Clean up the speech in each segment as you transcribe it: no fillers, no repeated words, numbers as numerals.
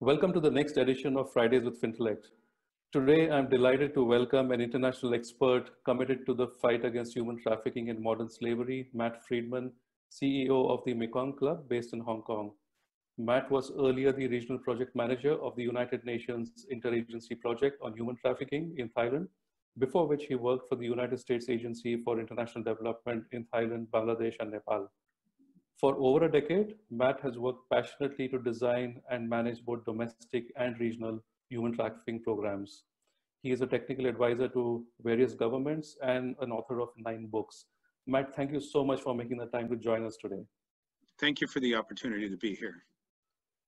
Welcome to the next edition of Fridays with Fintelekt. Today, I'm delighted to welcome an international expert committed to the fight against human trafficking and modern slavery, Matt Friedman, CEO of the Mekong Club based in Hong Kong. Matt was earlier the regional project manager of the United Nations Interagency Project on Human Trafficking in Thailand, before which he worked for the United States Agency for International Development in Thailand, Bangladesh, and Nepal. For over a decade, Matt has worked passionately to design and manage both domestic and regional human trafficking programs. He is a technical advisor to various governments and an author of 9 books. Matt, thank you so much for making the time to join us today. Thank you for the opportunity to be here.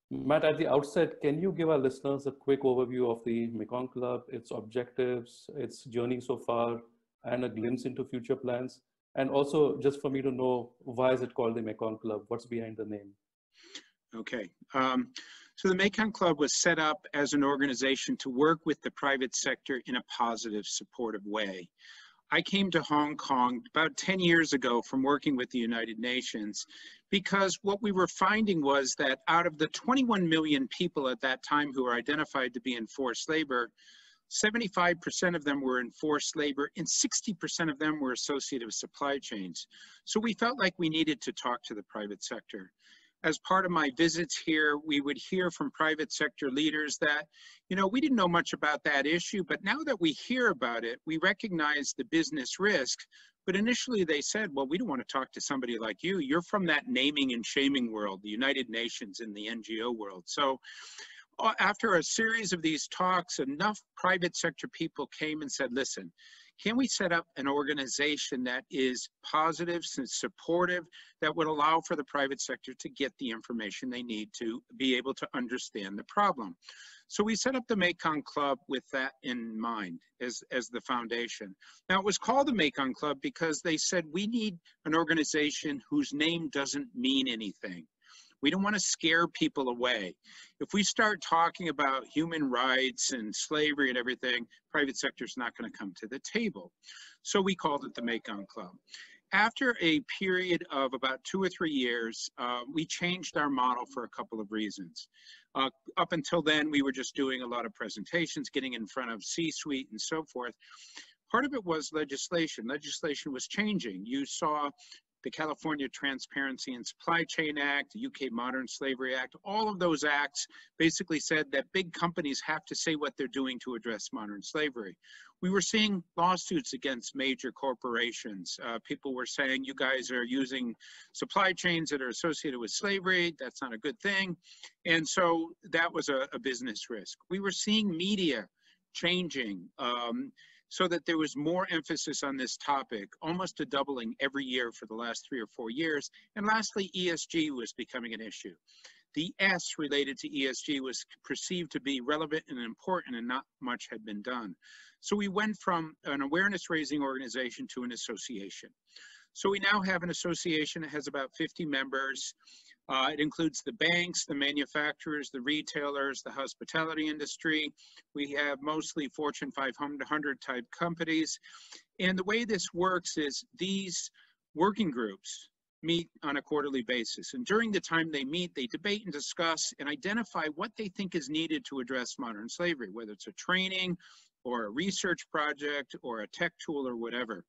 Matt, at the outset, can you give our listeners a quick overview of the Mekong Club, its objectives, its journey so far, and a glimpse into future plans? And also, just for me to know, why is it called the Mekong Club? What's behind the name? Okay. So the Mekong Club was set up as an organization to work with the private sector in a positive, supportive way. I came to Hong Kong about 10 years ago from working with the United Nations because what we were finding was that out of the 21 million people at that time who were identified to be in forced labor, 75% of them were in forced labor and 60% of them were associated with supply chains. So we felt like we needed to talk to the private sector. As part of my visits here, we would hear from private sector leaders that, we didn't know much about that issue, but now that we hear about it, we recognize the business risk. But initially they said, well, we don't want to talk to somebody like you. You're from that naming and shaming world, the United Nations and the NGO world. So after a series of these talks, enough private sector people came and said, listen, can we set up an organization that is positive and supportive, that would allow for the private sector to get the information they need to be able to understand the problem? So we set up the Mekong Club with that in mind as the foundation. Now, it was called the Mekong Club because they said we need an organization whose name doesn't mean anything. We don't want to scare people away. If we start talking about human rights and slavery and everything, private sector is not going to come to the table. So we called it the Mekong Club. After a period of about 2 or 3 years, we changed our model for a couple of reasons. Up until then, we were just doing a lot of presentations, getting in front of C-suite and so forth. Part of it was legislation. Legislation was changing. You saw the California Transparency and Supply Chain Act, the UK Modern Slavery Act, all of those acts basically said that big companies have to say what they're doing to address modern slavery. We were seeing lawsuits against major corporations. People were saying, you guys are using supply chains that are associated with slavery. That's not a good thing. And so that was a business risk. We were seeing media changing, so that there was more emphasis on this topic, almost a doubling every year for the last 3 or 4 years. And lastly, ESG was becoming an issue. The S related to ESG was perceived to be relevant and important, and not much had been done. So we went from an awareness-raising organization to an association. So we now have an association that has about 50 members. It includes the banks, the manufacturers, the retailers, the hospitality industry. We have mostly Fortune 500 type companies. And the way this works is these working groups meet on a quarterly basis. And during the time they meet, they debate and discuss and identify what they think is needed to address modern slavery, whether it's a training or a research project or a tech tool or whatever.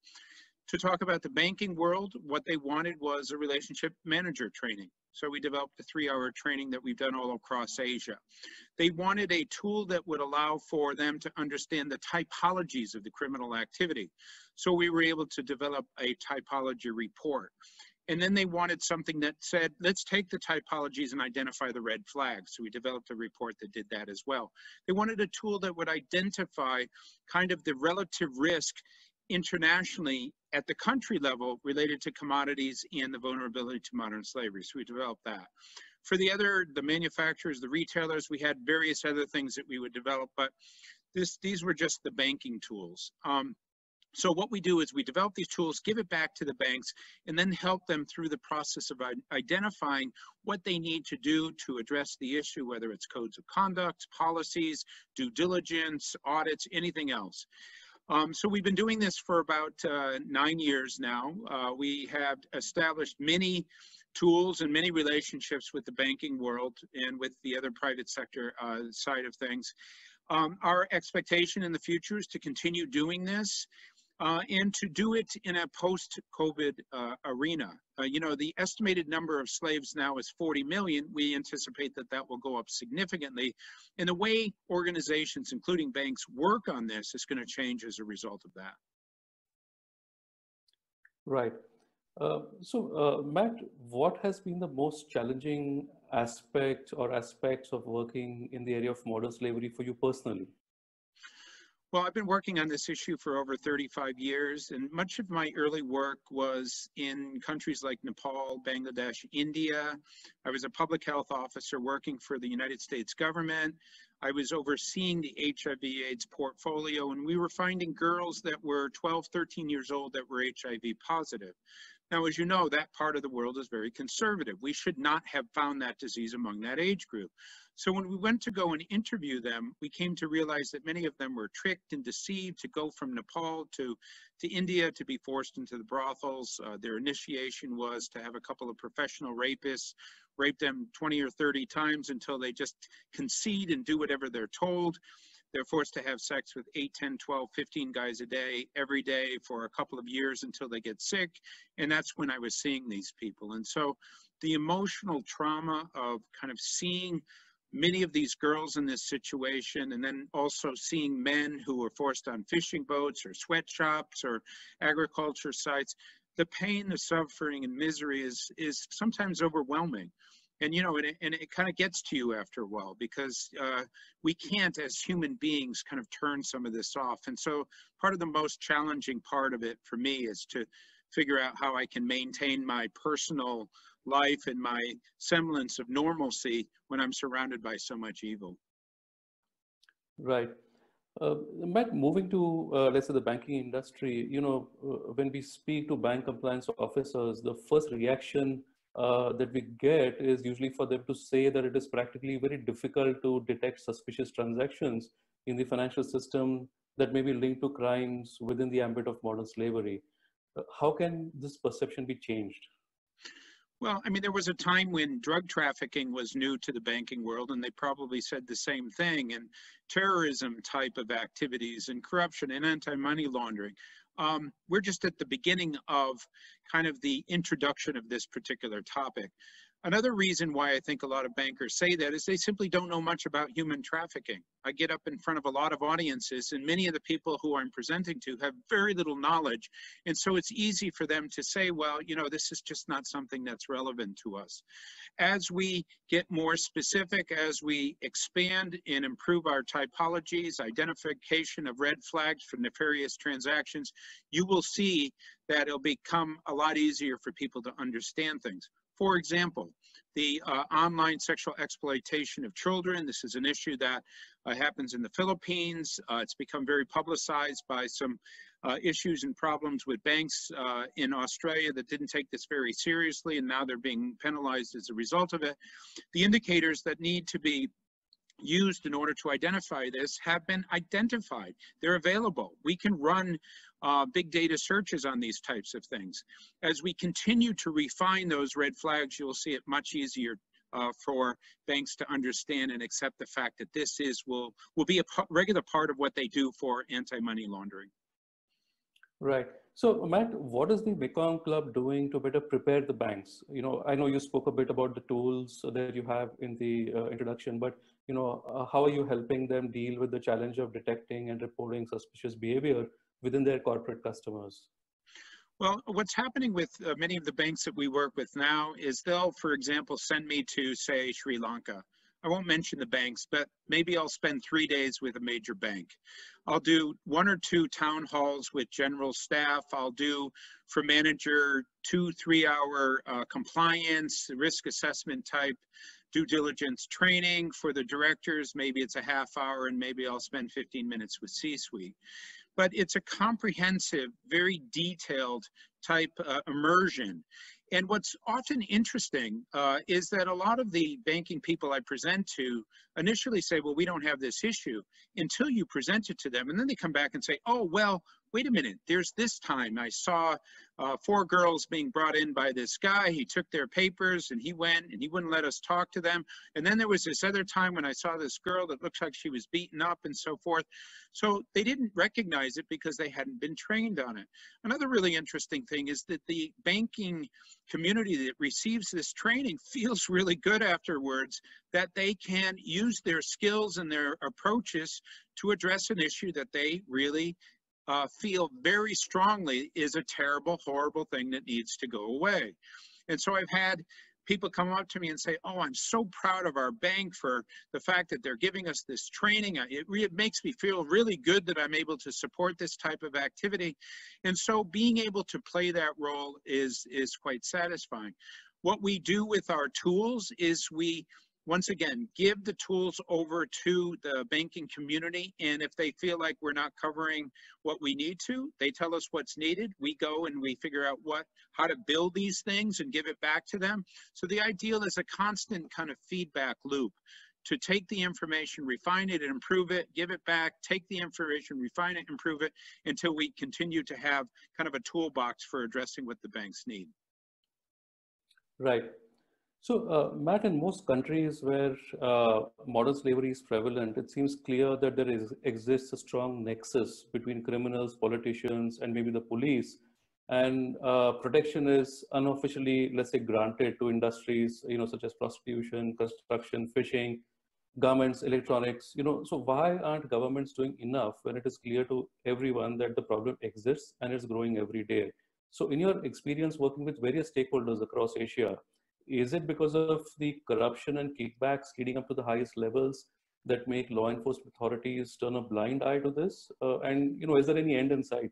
To talk about the banking world, what they wanted was a relationship manager training. So we developed a 3-hour training that we've done all across Asia. They wanted a tool that would allow for them to understand the typologies of the criminal activity. So we were able to develop a typology report. And then they wanted something that said, let's take the typologies and identify the red flags. So we developed a report that did that as well. They wanted a tool that would identify kind of the relative risk internationally at the country level related to commodities and the vulnerability to modern slavery. So we developed that. For the manufacturers, the retailers, we had various other things that we would develop, but these were just the banking tools. So what we do is we develop these tools, give it back to the banks, and then help them through the process of identifying what they need to do to address the issue, whether it's codes of conduct, policies, due diligence, audits, anything else. So we've been doing this for about 9 years now. We have established many tools and many relationships with the banking world and with the other private sector side of things. Our expectation in the future is to continue doing this and to do it in a post-COVID arena. You know, the estimated number of slaves now is 40 million. We anticipate that that will go up significantly. And the way organizations, including banks, work on this is going to change as a result of that. Right. Matt, what has been the most challenging aspect or aspects of working in the area of modern slavery for you personally? Well, I've been working on this issue for over 35 years, and much of my early work was in countries like Nepal, Bangladesh, India. I was a public health officer working for the United States government. I was overseeing the HIV/AIDS portfolio, and we were finding girls that were 12, 13 years old that were HIV positive. Now, as you know, that part of the world is very conservative. We should not have found that disease among that age group. So when we went to go and interview them, we came to realize that many of them were tricked and deceived to go from Nepal to India to be forced into the brothels. Their initiation was to have a couple of professional rapists rape them 20 or 30 times until they just concede and do whatever they're told. They're forced to have sex with 8, 10, 12, 15 guys a day, every day for a couple of years until they get sick. And that's when I was seeing these people. And so the emotional trauma of kind of seeing many of these girls in this situation, and then also seeing men who were forced on fishing boats or sweatshops or agriculture sites, the pain, the suffering, and misery is sometimes overwhelming. And, you know, it kind of gets to you after a while, because we can't, as human beings, kind of turn some of this off. And so part of the most challenging part of it for me is to figure out how I can maintain my personal life and my semblance of normalcy when I'm surrounded by so much evil. Right. Matt, moving to, let's say, the banking industry, you know, when we speak to bank compliance officers, the first reaction that we get is usually for them to say that it is practically very difficult to detect suspicious transactions in the financial system that may be linked to crimes within the ambit of modern slavery. How can this perception be changed? Well, I mean, there was a time when drug trafficking was new to the banking world, and they probably said the same thing, and terrorism type of activities and corruption and anti-money laundering. We're just at the beginning of kind of the introduction of this particular topic. Another reason why I think a lot of bankers say that is they simply don't know much about human trafficking. I get up in front of a lot of audiences, and many of the people who I'm presenting to have very little knowledge. And so it's easy for them to say, well, you know, this is just not something that's relevant to us. As we get more specific, as we expand and improve our typologies, identification of red flags for nefarious transactions, you will see that it'll become a lot easier for people to understand things. For example, the online sexual exploitation of children. This is an issue that happens in the Philippines. It's become very publicized by some issues and problems with banks in Australia that didn't take this very seriously, and now they're being penalized as a result of it. The indicators that need to be used in order to identify this have been identified. They're available. We can run big data searches on these types of things. As we continue to refine those red flags, you'll see it much easier for banks to understand and accept the fact that this will be a regular part of what they do for anti-money laundering. Right. So, Matt, what is the Mekong Club doing to better prepare the banks? You know, I know you spoke a bit about the tools that you have in the introduction, but, you know, how are you helping them deal with the challenge of detecting and reporting suspicious behavior within their corporate customers? Well, what's happening with many of the banks that we work with now is they'll, for example, send me to, say, Sri Lanka. I won't mention the banks, but maybe I'll spend 3 days with a major bank. I'll do 1 or 2 town halls with general staff. I'll do, for manager, 2-3 hour compliance, risk assessment type due diligence training. For the directors, maybe it's a half hour, and maybe I'll spend 15 minutes with C-suite. But it's a comprehensive, very detailed type immersion And what's often interesting is that a lot of the banking people I present to initially say, well, we don't have this issue until you present it to them. And then they come back and say, oh, well, wait a minute, there's this time I saw 4 girls being brought in by this guy. He took their papers and he went and he wouldn't let us talk to them. And then there was this other time when I saw this girl that looks like she was beaten up and so forth. So they didn't recognize it because they hadn't been trained on it. Another really interesting thing is that the banking community that receives this training feels really good afterwards, that they can use their skills and their approaches to address an issue that they really feel very strongly is a terrible, horrible thing that needs to go away. And so I've had people come up to me and say, oh, I'm so proud of our bank for the fact that they're giving us this training. It makes me feel really good that I'm able to support this type of activity. And so being able to play that role is quite satisfying. What we do with our tools is we, once again, give the tools over to the banking community, and if they feel like we're not covering what we need to, they tell us what's needed. We go and we figure out how to build these things and give it back to them. So the ideal is a constant kind of feedback loop to take the information, refine it and improve it, give it back, take the information, refine it, improve it, until we continue to have kind of a toolbox for addressing what the banks need. Right. So, Matt, in most countries where modern slavery is prevalent, it seems clear that there exists a strong nexus between criminals, politicians, and maybe the police. And protection is unofficially, let's say, granted to industries, such as prostitution, construction, fishing, garments, electronics. So why aren't governments doing enough when it is clear to everyone that the problem exists and it's growing every day? So, in your experience working with various stakeholders across Asia, is it because of the corruption and kickbacks leading up to the highest levels that make law enforcement authorities turn a blind eye to this? And is there any end in sight?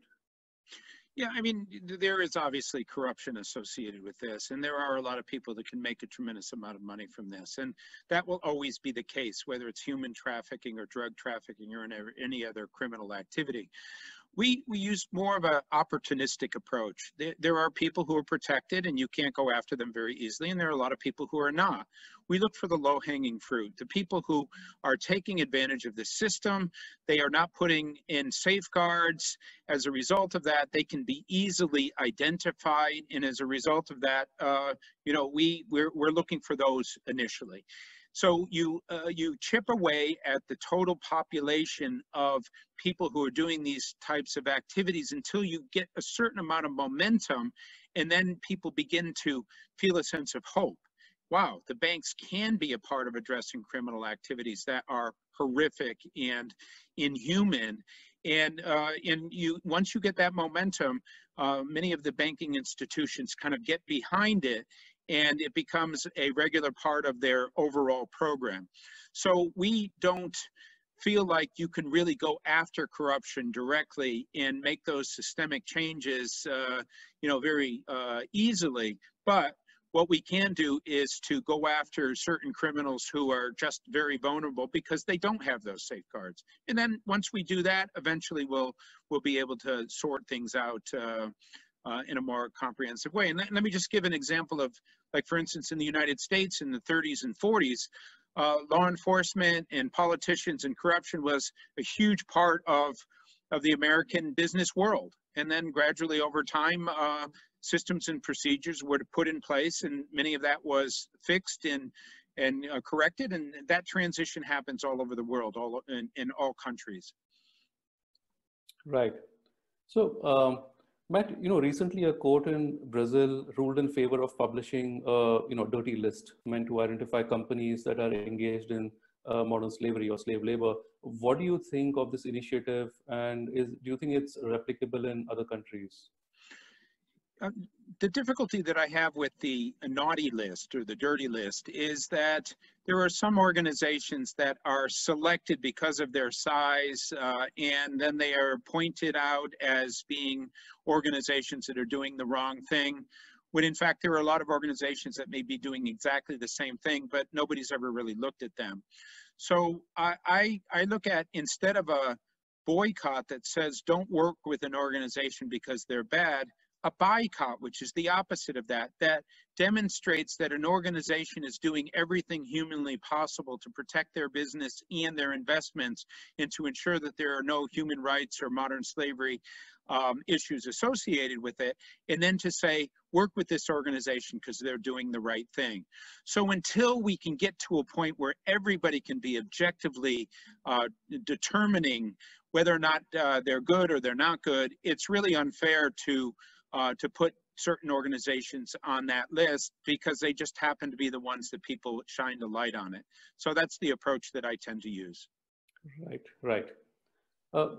Yeah, I mean, there is obviously corruption associated with this, and there are a lot of people that can make a tremendous amount of money from this, and that will always be the case, whether it's human trafficking or drug trafficking or any other criminal activity. We use more of an opportunistic approach. There are people who are protected and you can't go after them very easily, and there are a lot of people who are not. We look for the low-hanging fruit, the people who are taking advantage of the system. They are not putting in safeguards. As a result of that, they can be easily identified, and as a result of that, we're looking for those initially. So you chip away at the total population of people who are doing these types of activities until you get a certain amount of momentum, and then people begin to feel a sense of hope. Wow, the banks can be a part of addressing criminal activities that are horrific and inhuman. And once you get that momentum, many of the banking institutions kind of get behind it, and it becomes a regular part of their overall program. So we don't feel like you can really go after corruption directly and make those systemic changes, very easily. But what we can do is to go after certain criminals who are just very vulnerable because they don't have those safeguards. And then once we do that, eventually we'll be able to sort things out in a more comprehensive way. And let me just give an example of, like, for instance, in the United States in the 30s and 40s, law enforcement and politicians and corruption was a huge part of the American business world. And then gradually over time, systems and procedures were put in place, and many of that was fixed and corrected. And that transition happens all over the world, in all countries. Right. So, Matt, recently a court in Brazil ruled in favor of publishing a, dirty list meant to identify companies that are engaged in modern slavery or slave labor. What do you think of this initiative, and do you think it's replicable in other countries? The difficulty that I have with the naughty list or the dirty list is that there are some organizations that are selected because of their size, and then they are pointed out as being organizations that are doing the wrong thing, when in fact there are a lot of organizations that may be doing exactly the same thing, but nobody's ever really looked at them. So I look at, instead of a boycott that says don't work with an organization because they're bad, a boycott, which is the opposite of that, that demonstrates that an organization is doing everything humanly possible to protect their business and their investments and to ensure that there are no human rights or modern slavery issues associated with it, and then to say, work with this organization because they're doing the right thing. So until we can get to a point where everybody can be objectively determining whether or not they're good or they're not good, it's really unfair to put certain organizations on that list because they just happen to be the ones that people shine the light on it. So that's the approach that I tend to use. Right, right.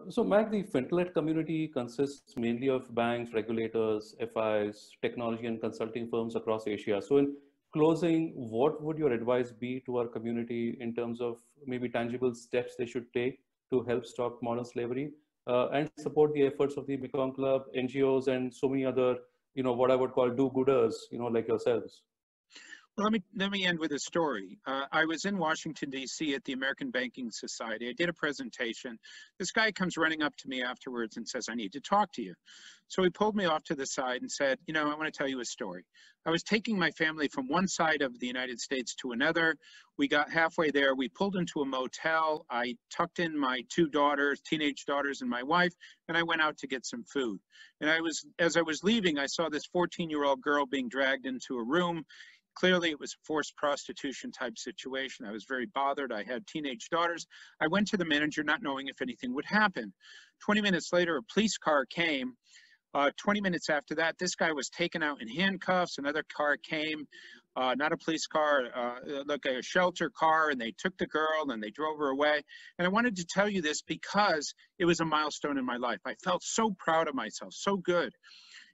So, Matt, the Fintelekt community consists mainly of banks, regulators, FIs, technology and consulting firms across Asia. So, in closing, what would your advice be to our community in terms of maybe tangible steps they should take to help stop modern slavery and support the efforts of the Mekong Club, NGOs, and so many other, what I would call do-gooders, like yourselves? Well, let me end with a story. I was in Washington, D.C. at the American Banking Society. I did a presentation. This guy comes running up to me afterwards and says, I need to talk to you. So he pulled me off to the side and said, I want to tell you a story. I was taking my family from one side of the United States to another. We got halfway there. We pulled into a motel. I tucked in my two daughters, teenage daughters, and my wife, and I went out to get some food. And as I was leaving, I saw this 14-year-old girl being dragged into a room. Clearly, it was a forced prostitution type situation. I was very bothered. I had teenage daughters. I went to the manager not knowing if anything would happen. 20 minutes later, a police car came. 20 minutes after that, this guy was taken out in handcuffs. Another car came, not a police car, like a shelter car, and they took the girl and they drove her away. And I wanted to tell you this because it was a milestone in my life. I felt so proud of myself, so good.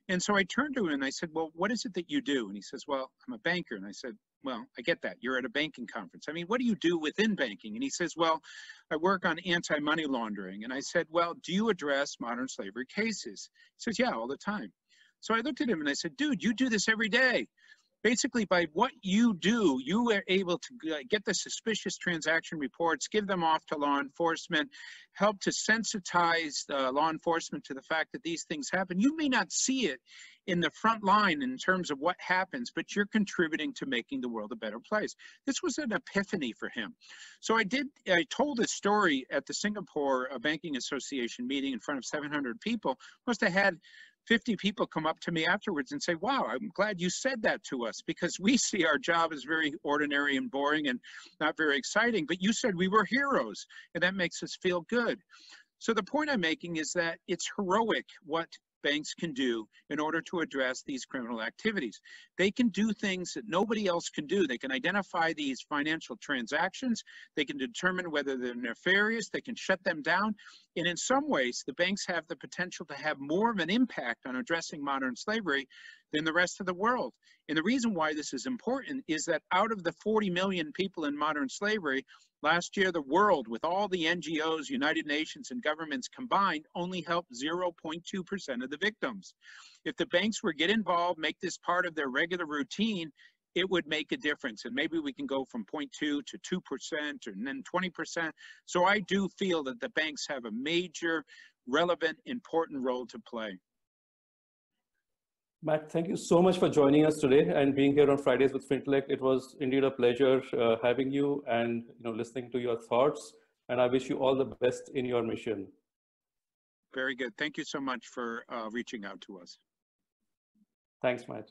And so I turned to him and I said, well, what is it that you do? And he says, well, I'm a banker. And I said, well, I get that. You're at a banking conference. I mean, what do you do within banking? And he says, well, I work on anti-money laundering. And I said, well, do you address modern slavery cases? He says, yeah, all the time. So I looked at him and I said, dude, you do this every day. Basically, by what you do, you are able to get the suspicious transaction reports, give them off to law enforcement, help to sensitize law enforcement to the fact that these things happen. You may not see it in the front line in terms of what happens, but you're contributing to making the world a better place. This was an epiphany for him. So I told this story at the Singapore Banking Association meeting in front of 700 people. Must have had 50 people come up to me afterwards and say, wow, I'm glad you said that to us because we see our job as very ordinary and boring and not very exciting, but you said we were heroes and that makes us feel good. So the point I'm making is that it's heroic what banks can do in order to address these criminal activities. They can do things that nobody else can do. They can identify these financial transactions. They can determine whether they're nefarious. They can shut them down. And in some ways, the banks have the potential to have more of an impact on addressing modern slavery than the rest of the world. And the reason why this is important is that out of the 40 million people in modern slavery, last year, the world, with all the NGOs, United Nations, and governments combined, only helped 0.2% of the victims. If the banks were to get involved, make this part of their regular routine, it would make a difference. And maybe we can go from 0.2 to 2% and then 20%. So I do feel that the banks have a major, relevant, important role to play. Matt, thank you so much for joining us today and being here on Fridays with Fintelekt. It was indeed a pleasure having you and listening to your thoughts. And I wish you all the best in your mission. Very good. Thank you so much for reaching out to us. Thanks, Matt.